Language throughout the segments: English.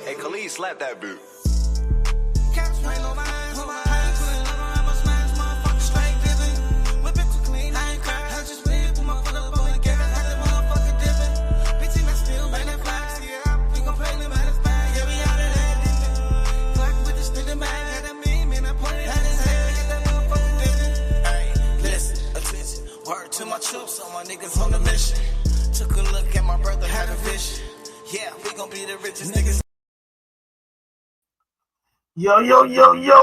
Hey, Khalid, slap that boot. To my troops, all my niggas on the mission. Took a look at my brother, had a vision. Yeah, we gon' be the richest niggas. Yo,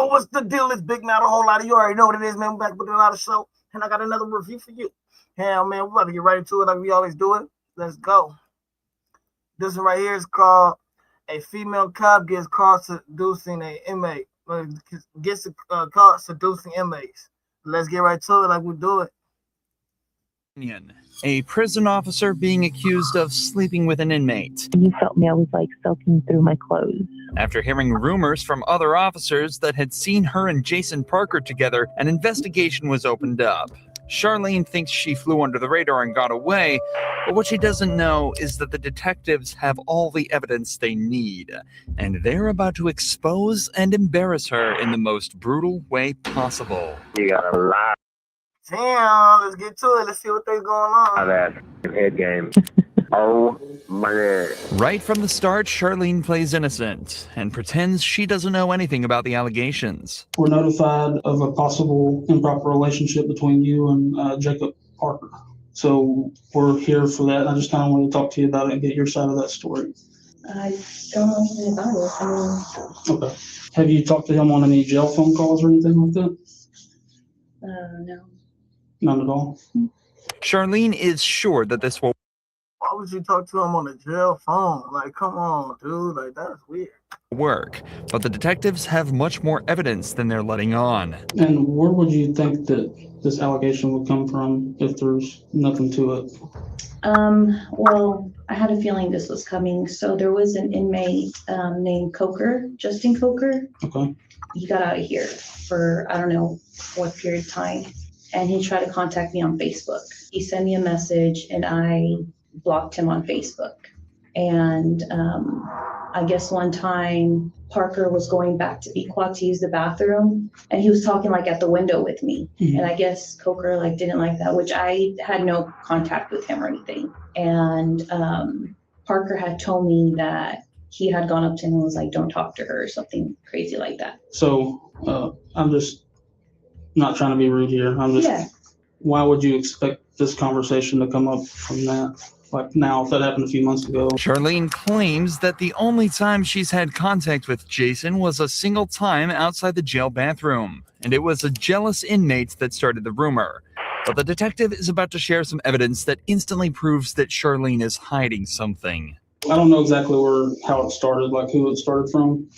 what's the deal? It's Big Not a whole lot of you already know what it is, man. We're back with another show, and I got another review for you. Hell, man, we're about to get right into it like we always do it. Let's go. This one right here is called A Female Cop Gets Caught Seducing an Inmate. Gets caught seducing inmates. Let's get right to it like we do it. A prison officer being accused of sleeping with an inmate. You felt me, I was like soaking through my clothes. After hearing rumors from other officers that had seen her and Jason Parker together, an investigation was opened up. Charlene thinks she flew under the radar and got away, but what she doesn't know is that the detectives have all the evidence they need, and they're about to expose and embarrass her in the most brutal way possible. You got a lot Damn, let's get to it. Let's see what they's going on. of that head game. Oh my God. Right from the start, Charlene plays innocent and pretends she doesn't know anything about the allegations. We're notified of a possible improper relationship between you and Jacob Parker. So we're here for that. I just kind of want to talk to you about it and get your side of that story. I don't know anything about it. Okay. Have you talked to him on any jail phone calls or anything like that? No. None at all. Charlene is sure that this will Why would you talk to him on the jail phone? Like, come on, dude. Like, that's weird. work, but the detectives have much more evidence than they're letting on. And where would you think that this allegation would come from if there's nothing to it? Well, I had a feeling this was coming. So there was an inmate named Coker, Justin Coker. Okay. He got out of here for, I don't know what period of time. And he tried to contact me on Facebook. He sent me a message and I blocked him on Facebook. And I guess one time Parker was going back to Equat to use the bathroom and he was talking like at the window with me. Mm-hmm. And I guess Coker like didn't like that, which I had no contact with him or anything. And Parker had told me that he had gone up to him and was like, don't talk to her or something crazy like that. So I'm just not trying to be rude here. I'm just, Why would you expect this conversation to come up from that? Like now, if that happened a few months ago. Charlene claims that the only time she's had contact with Jason was a single time outside the jail bathroom, and it was a jealous inmate that started the rumor. But the detective is about to share some evidence that instantly proves that Charlene is hiding something. I don't know exactly how it started, like who it started from,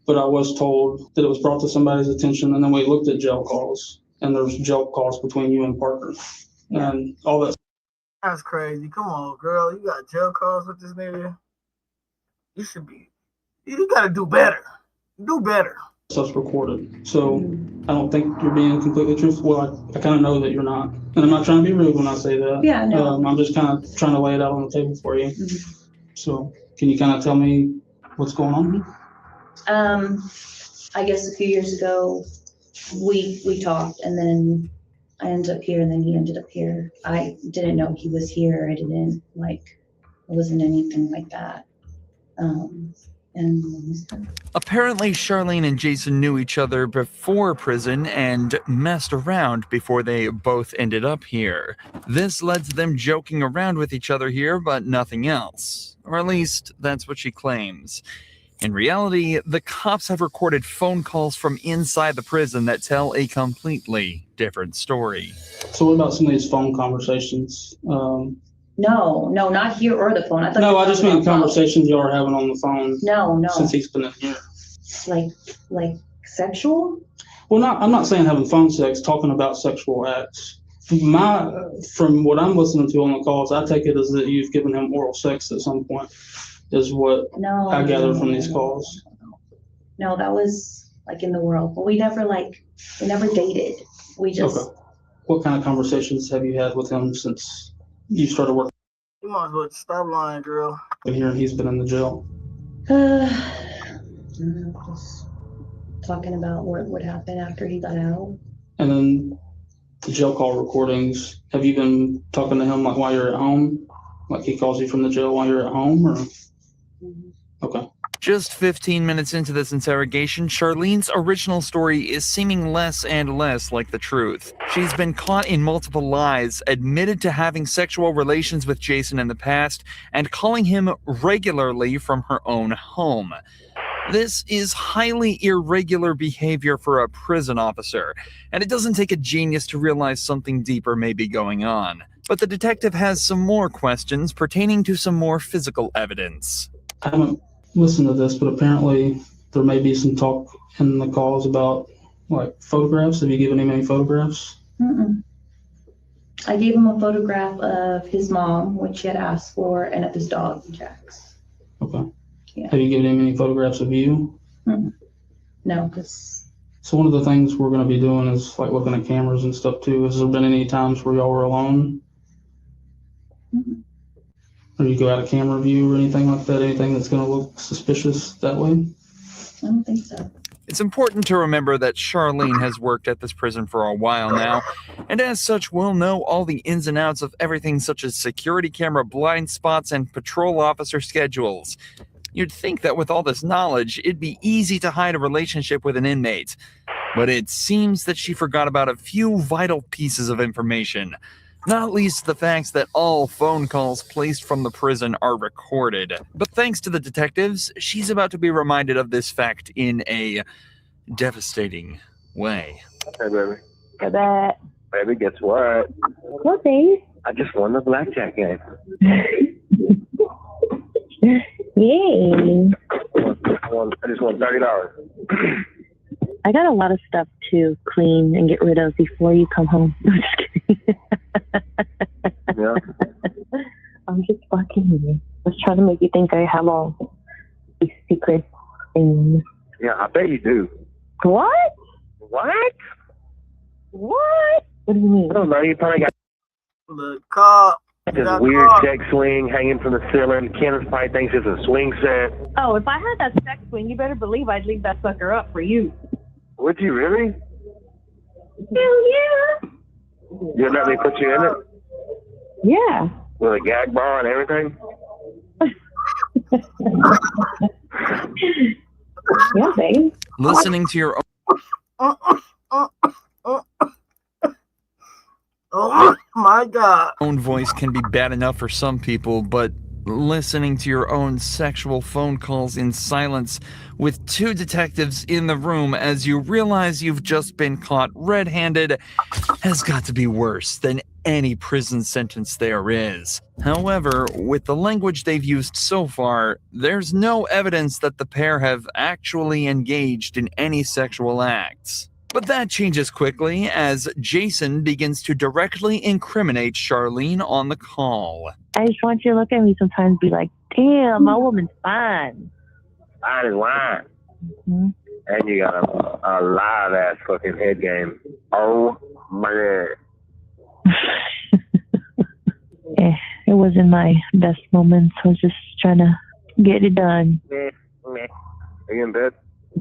but I was told that it was brought to somebody's attention, and then we looked at jail calls, and there's jail calls between you and Parker, and all that. That's crazy. Come on, girl. You got jail calls with this nigga. You gotta do better. Do better. Stuff's recorded. So I don't think you're being completely truthful. Well, I kind of know that you're not. And I'm not trying to be rude when I say that. Yeah, no. I'm just kind of trying to lay it out on the table for you. Mm-hmm. So can you kind of tell me what's going on? I guess a few years ago, we talked, and then I ended up here, and then he ended up here. I didn't know he was here. It wasn't anything like that. Apparently, Charlene and Jason knew each other before prison and messed around before they both ended up here. This led to them joking around with each other here, but nothing else. Or at least, that's what she claims. In reality, the cops have recorded phone calls from inside the prison that tell a completely different story. So what about some of these phone conversations? No, not here or the phone. I just mean conversations y'all are having on the phone. No. Since he's been in here. Like sexual? Well, I'm not saying having phone sex, talking about sexual acts. From what I'm listening to on the calls, I take it as that you've given him oral sex at some point, is what I gather from these calls. No, that was like in the world, but we never dated. We just. Okay. What kind of conversations have you had with him since you started working? You might as well stop lying, girl. Here, he's been in the jail. I don't know, just talking about what would happen after he got out. And then the jail call recordings, have you been talking to him like while you're at home? Like he calls you from the jail while you're at home, or? Mhm. Okay. Just 15 minutes into this interrogation, Charlene's original story is seeming less and less like the truth. She's been caught in multiple lies, admitted to having sexual relations with Jason in the past, and calling him regularly from her own home. This is highly irregular behavior for a prison officer, and it doesn't take a genius to realize something deeper may be going on. But the detective has some more questions pertaining to some more physical evidence. I haven't listened to this, but apparently there may be some talk in the calls about like photographs. Have you given him any photographs? Mm-mm. I gave him a photograph of his mom, which he had asked for, and of his dog, Jax. Okay. Yeah. Have you given him any photographs of you? Mm-mm. No, because. So one of the things we're going to be doing is like looking at cameras and stuff too. Has there been any times where y'all were alone? Mm-mm. Or you go out of camera view or anything like that? Anything that's going to look suspicious that way? I don't think so. It's important to remember that Charlene has worked at this prison for a while now, and as such will know all the ins and outs of everything such as security camera blind spots and patrol officer schedules. You'd think that with all this knowledge, it'd be easy to hide a relationship with an inmate, but it seems that she forgot about a few vital pieces of information. Not least the facts that all phone calls placed from the prison are recorded. But thanks to the detectives, she's about to be reminded of this fact in a devastating way. Hey, baby. Hey, that. Baby, guess what? What, babe? I just won the blackjack game. Yay. I just won $30. I got a lot of stuff to clean and get rid of before you come home. I'm just kidding. Yeah. I'm just fucking with you. I was trying to make you think I have all these secret things. Yeah, I bet you do. What? What? What? What do you mean? I don't know. You probably got The cop. this weird sex swing hanging from the ceiling. Kenneth probably thinks it's a swing set. Oh, if I had that sex swing, you better believe I'd leave that sucker up for you. Would you really? Hell yeah. You'd let me put you in it? Yeah. With a gag bar and everything? Yeah, babe. Listening to your Oh my God. own voice can be bad enough for some people, but listening to your own sexual phone calls in silence with two detectives in the room as you realize you've just been caught red-handed has got to be worse than any prison sentence there is. However, with the language they've used so far, there's no evidence that the pair have actually engaged in any sexual acts. But that changes quickly as Jason begins to directly incriminate Charlene on the call. I just want you to look at me sometimes and be like, damn, my woman's fine. Fine as wine. Mm-hmm. And you got a live ass fucking head game. Oh my God. It wasn't my best moments. I was just trying to get it done. Meh, meh. Are you in bed?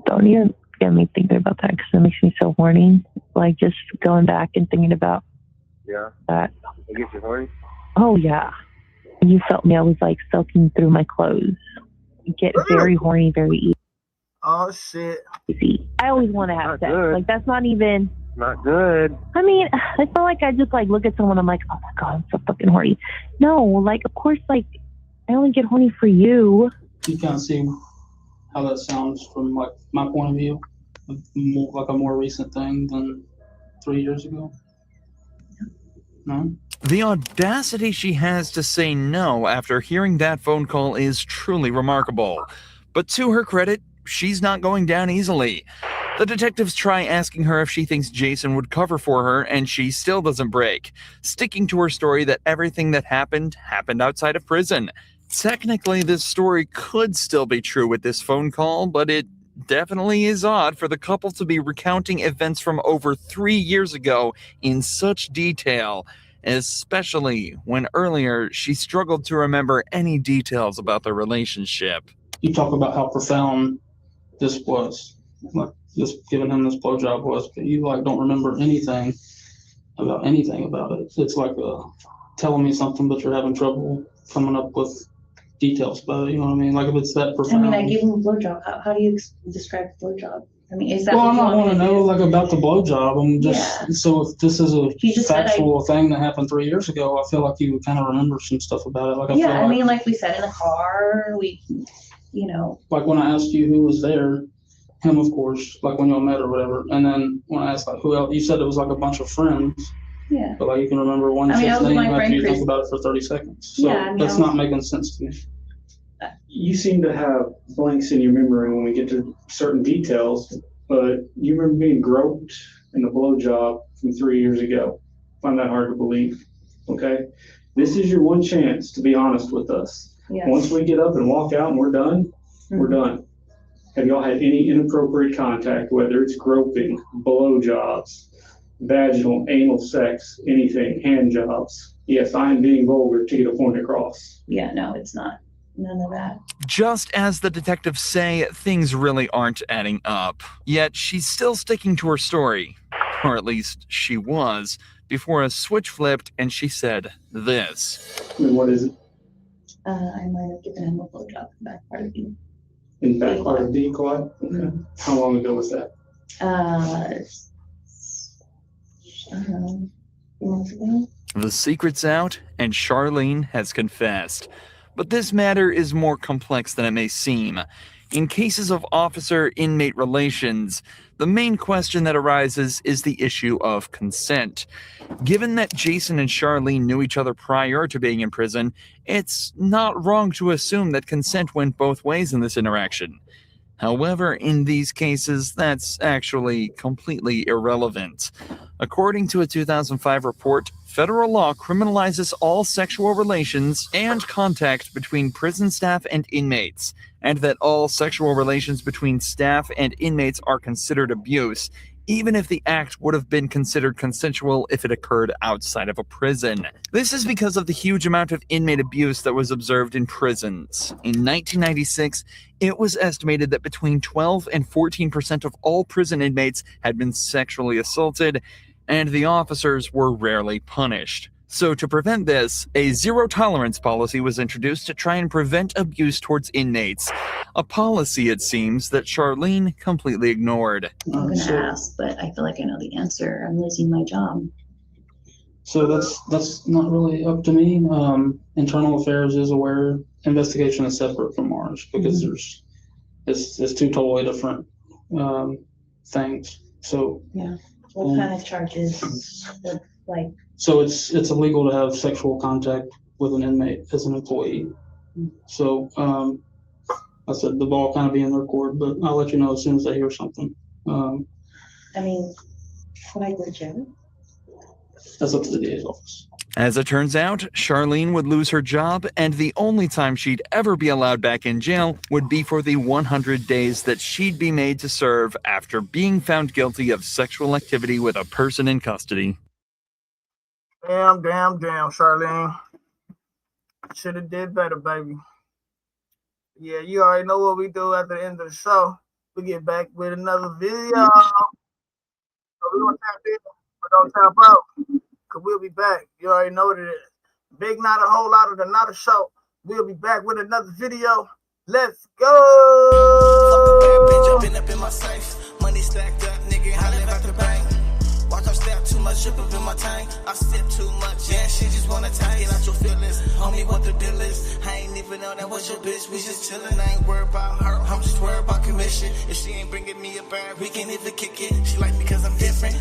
Don't even get me thinking about that because it makes me so horny. Like just going back and thinking about Yeah. that. It gets you horny? Oh, yeah. You felt me. I was like soaking through my clothes. You get very horny very Oh shit. easy. I always want to have Not sex. good. Like that's not even. Not good. I mean, I feel like I just like look at someone. I'm like, oh my God, I'm so fucking horny. No, like of course, like I only get horny for you. You kind of see how that sounds from like my point of view, more, like a more recent thing than 3 years ago. No. The audacity she has to say no after hearing that phone call is truly remarkable. But to her credit, she's not going down easily. The detectives try asking her if she thinks Jason would cover for her, and she still doesn't break, sticking to her story that everything that happened outside of prison. Technically, this story could still be true with this phone call, but it definitely is odd for the couple to be recounting events from over 3 years ago in such detail, especially when earlier she struggled to remember any details about their relationship. you talk about how profound this was, like just giving him this blowjob was, but you like don't remember anything about it. It's like telling me something, but you're having trouble coming up with details about it. You know what I mean? Like if it's that profound. I mean, I gave him a blowjob. How do you describe blowjob? I mean, is that? Well, what I'm you not want want to me know do? like about the blowjob. I'm just so if this is a factual thing that happened 3 years ago, I feel like you would kind of remember some stuff about it. Like I mean, like we sat in the car, Like when I asked you who was there, him of course, like when y'all met or whatever, and then when I asked like who else, you said it was like a bunch of friends. Yeah. But like you can remember one chick's name after you think about it for 30 seconds. So that's not making sense to me. You seem to have blanks in your memory when we get to certain details, but you remember being groped in the blowjob from 3 years ago. I find that hard to believe. Okay? This is your one chance to be honest with us. Yes. Once we get up and walk out and we're done, we're done. Have y'all had any inappropriate contact, whether it's groping, blowjobs, vaginal, anal sex, anything, hand jobs? Yes, I am being vulgar to get a point across. Yeah, no, it's not. None of that. Just as the detectives say, things really aren't adding up. Yet she's still sticking to her story. Or at least she was, before a switch flipped and she said this. And what is it? I might have given him a blowjob in the back part of the In back part of the quad? Okay. How long ago was that? I don't know, 2 months ago. The secret's out, and Charlene has confessed. But this matter is more complex than it may seem. In cases of officer-inmate relations, the main question that arises is the issue of consent. Given that Jason and Charlene knew each other prior to being in prison, it's not wrong to assume that consent went both ways in this interaction. However, in these cases, that's actually completely irrelevant. According to a 2005 report, federal law criminalizes all sexual relations and contact between prison staff and inmates, and that all sexual relations between staff and inmates are considered abuse, even if the act would have been considered consensual if it occurred outside of a prison. This is because of the huge amount of inmate abuse that was observed in prisons. In 1996, it was estimated that between 12 and 14% of all prison inmates had been sexually assaulted, and the officers were rarely punished. So to prevent this, a zero-tolerance policy was introduced to try and prevent abuse towards inmates. A policy, it seems, that Charlene completely ignored. I'm going to ask, but I feel like I know the answer. I'm losing my job. So that's not really up to me. Internal Affairs is aware. Investigation is separate from ours because it's two totally different things. So yeah, what kind of charges? Like. So it's illegal to have sexual contact with an inmate as an employee. So I said the ball kind of be in their court, but I'll let you know as soon as I hear something. I mean, would I go to jail? That's up to the DA's office. As it turns out, Charlene would lose her job, and the only time she'd ever be allowed back in jail would be for the 100 days that she'd be made to serve after being found guilty of sexual activity with a person in custody. Damn, Charlene. Should have did better, baby. Yeah, you already know what we do at the end of the show. We get back with another video. So we don't tap in, but don't tap out. Because we'll be back. You already know what it is. Big Not a Whole Lot of the Not a Show. We'll be back with another video. Let's go. Fuck a bad bitch, I've been up in my safe. Money stacked up, nigga, I live at the bank. Watch I step too much, drip up in my tank. I sip too much, yeah, she just wanna take it out your feelings. Homie, what the deal is? I ain't even know that was your bitch. We just chillin', I ain't worried about her. I'm just worried about commission. If she ain't bringing me a bag, we can't even kick it. She like me cause I'm different.